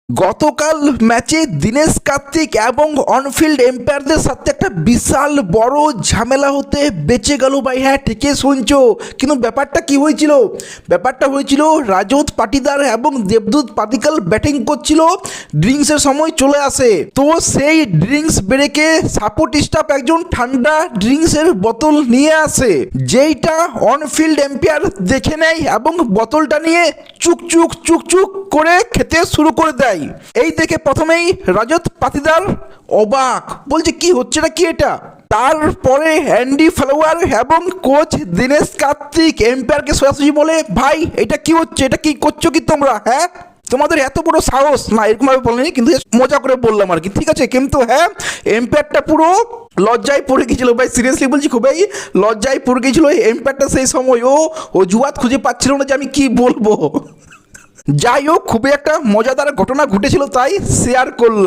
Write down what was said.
গতকাল ম্যাচে দীনেশ কার্তিক এবং অনফিল্ড এম্পায়ারদের সাথে একটা বিশাল বড় ঝামেলা হতে বেঁচে গেল ভাই। হ্যাঁ, ঠিকই শুনছো। কিন্তু ব্যাপারটা কি হয়েছিল? ব্যাপারটা হয়েছিল রাজত পাটিদার এবং দেবদূত পাতিকাল ব্যাটিং করছিল, ড্রিঙ্কসের সময় চলে আসে। তো সেই ড্রিঙ্কস ব্রেকে সাপোর্ট স্টাফ একজন ঠান্ডা ড্রিঙ্কসের বোতল নিয়ে আসে, যেইটা অনফিল্ড এম্পায়ার দেখে নেয় এবং বোতলটা নিয়ে চুক চুক করে খেতে শুরু করে দেয়। এই দেখে প্রথমেই রাজত পাতিদার অবাক, বলছে কি হচ্ছে না কি এটা। তারপরে অ্যান্ডি ফ্লাওয়ার এবং কোচ দীনেশ কার্তিক এম্পায়ারকে সোজাসুজি বলে, ভাই এটা কি হচ্ছে, এটা কি করছো কি তোমরা? হ্যাঁ, তোমাদের এত বড় সাহস! না, এরকমভাবে বলেনি, কিন্তু মজা করে বললাম আর কি, ঠিক আছে। কিন্তু হ্যাঁ, এম্পায়ারটা পুরো লজ্জায় পড়ে গেছিল ভাই, সিরিয়াসলি বলছি, খুবই লজ্জায় পড়ে গেছিল এম্পায়ারটা সেই সময়। ও জুয়াত খুঁজে পাচ্ছিল না যে আমি কি বলবো। যাই হোক, খুবই একটা মজাদার ঘটনা ঘটেছিল, তাই শেয়ার করলাম।